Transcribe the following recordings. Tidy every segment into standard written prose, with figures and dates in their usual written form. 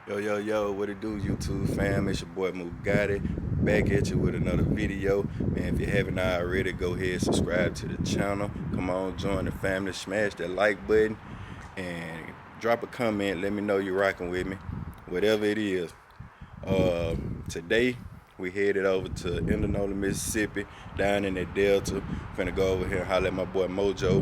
Yo, what it do, YouTube fam? It's your boy Mugatti, back at you with another video. Man, if you haven't already, go ahead and subscribe to the channel. Come on, join the family, smash that like button, and drop a comment. Let me know you're rocking with me, whatever it is. Today, we headed over to Indianola, Mississippi, down in the Delta. Finna go over here and holler at my boy Mojo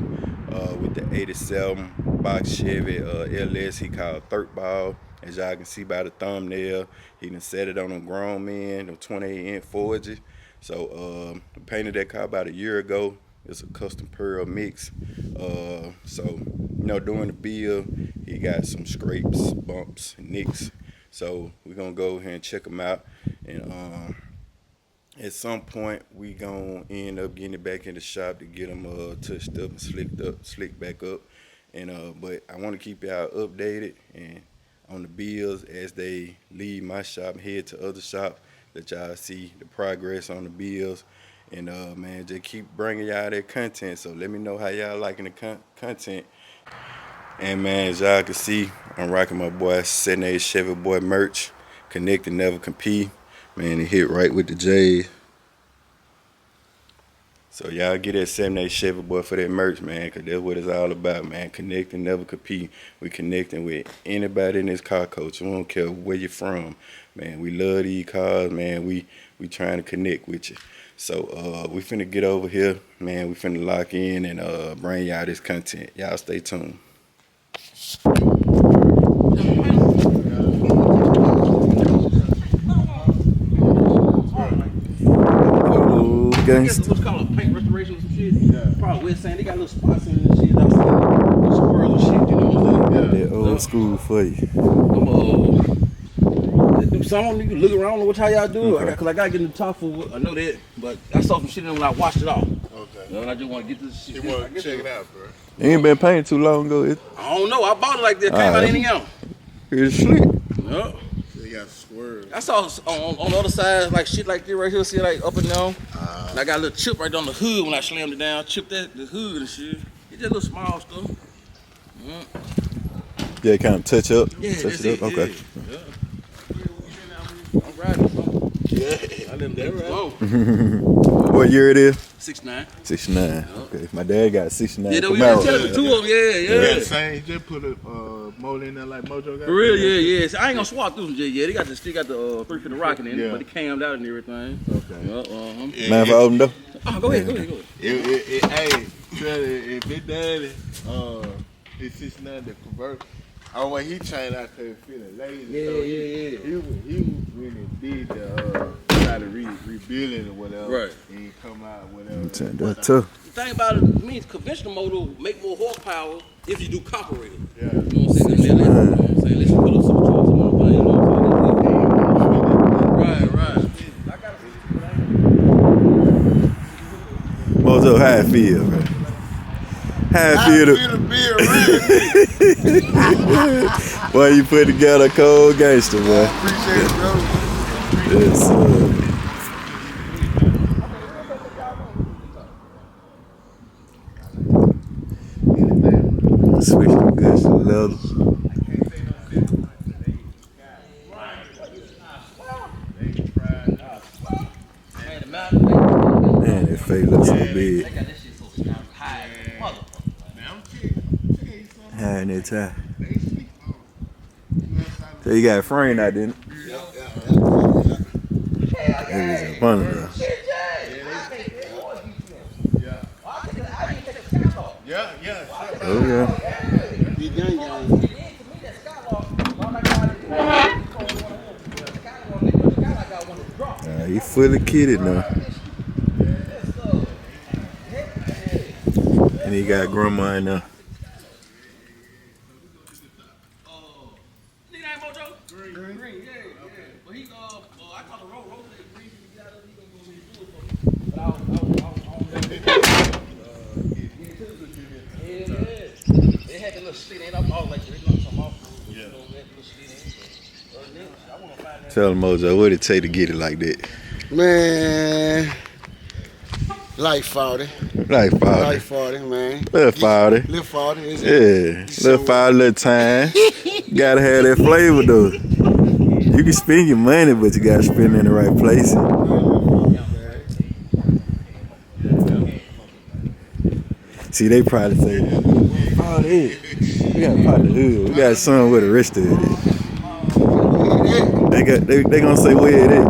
with the 87 box Chevy LS he called Third Ball. As y'all can see by the thumbnail, he done set it on a grown man, the 28-inch Forgis. So I painted that car about a year ago. It's a custom pearl mix. During the build, he got some scrapes, bumps, nicks. So we're gonna go ahead and check them out. And at some point, we gonna end up getting it back in the shop to get them touched up and slicked back up. And but I want to keep y'all updated and on the bills as they leave my shop, head to other shops, let y'all see the progress on the bills. And man, just keep bringing y'all that content. So let me know how y'all liking the content. And man, as y'all can see, I'm rocking my boy 78 Chevy boy merch. Connect and never compete. Man, it hit right with the J's. So y'all get that 78 Chevy boy for that merch, man, because that's what it's all about, man. Connect and never compete. We connecting with anybody in this car culture. We don't care where you're from, man. We love these cars, man. We trying to connect with you. So we finna get over here, man. We finna lock in and bring y'all this content. Y'all stay tuned. Gangsta. What's called a paint restoration or some shit. Yeah. Probably we're saying they got little spots in the shit. Little squirrels and shit, you know what I'm saying? Yeah. That old school for you. Some you can look around and watch how y'all do Okay. it. Cause I gotta get in the top for I know that, but I saw some shit in when I washed it off. Okay. You know, and I just want to get this shit. You want to check it out, bro? It ain't been painted too long ago. I don't know. I bought it like that. Came out anything else. It's slick. Yep. They got swerves. I saw on the other side like shit like this right here. See like up and down. And I got a little chip right on the hood when I slammed it down. Chipped the hood and shit. It's just little small stuff. Yeah, kind of touch up. Yeah, touch that's it up. it. Okay. Yeah. I'm riding something. Yeah, I let that right. What year it is? 6'9". 69. Okay. My dad got 69. Yeah, we just tell the two of them. Yeah. same. Just put a mold in there like Mojo got. For real, yeah. So I ain't gonna swap through them just yet. They got the 350 rocket in it, but it cammed out and everything. Okay. Man, if I open the door? Oh, go ahead. Hey, if it daddy, it's 69 the convert. Oh, when he changed out because he feeling lazy. Yeah. He was really did the try to rebuilding or whatever. Right. And he come out whatever. That's tough. The thing about it means conventional motor make more horsepower if you do carburetor. Yeah. You know what I'm saying? You know what I'm saying? Let's put up some choice on the body. You know what I'm saying? Right. I gotta see Mojo, how it feel, man? How it feel to be a boy, you put together a cold gangster, boy. Appreciate it, bro. Yes, switch the good to leather. Man, that face looks so big. High in that tie. So you got a frame out, didn't it? That is up under there. Oh, yeah. He fully kitted now. And he got grandma in there. Green, yeah. But he's I caught the road said green, he got up, he gonna go ahead and do it for me. But I they had the little shit in. I'm all like, they knocked some off. Yeah. Tell him, Mojo, what it take to get it like that? Man, like 40. Like 40. Like 40, man. Little 40. Little 40, is it? Yeah. Little 40, little time. Gotta have that flavor, though. You can spend your money, but you gotta spend it in the right place. See, they probably say, oh, we got part of the hood. We got some with the rest of it. They gonna say where it is.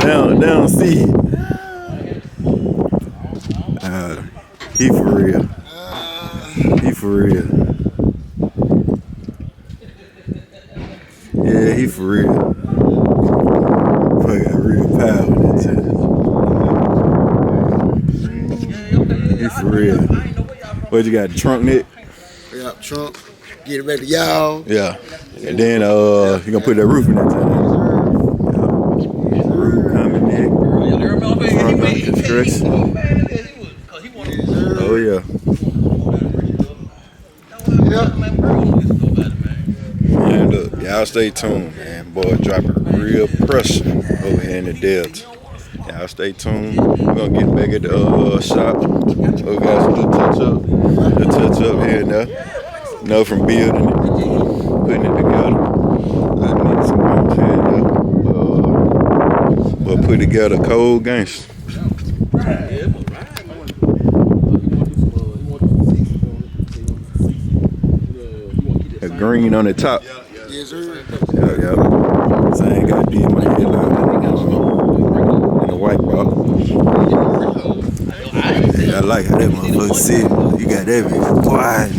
They don't see it. He for real. He for real. Yeah, he for real. Boy got real power in that too. He for real. What you got? The trunk net? Yeah, trunk. Get it ready to y'all. Yeah. And then you gonna put that roof in that too. Roof coming in. Trunk under construction. Oh yeah. Man, look, y'all stay tuned, man. Boy, dropping real pressure over here in the Delta. Y'all stay tuned. We're gonna get back at the shop. We got some little touch up here and there. You know, from building it, putting it together. I need some bumps here and there. But put together cold gangster. A green on the top. Yes, sir. Yeah. So I ain't got D in my headline in the white box. I like how that motherfucker sit. You got that bitch quiet.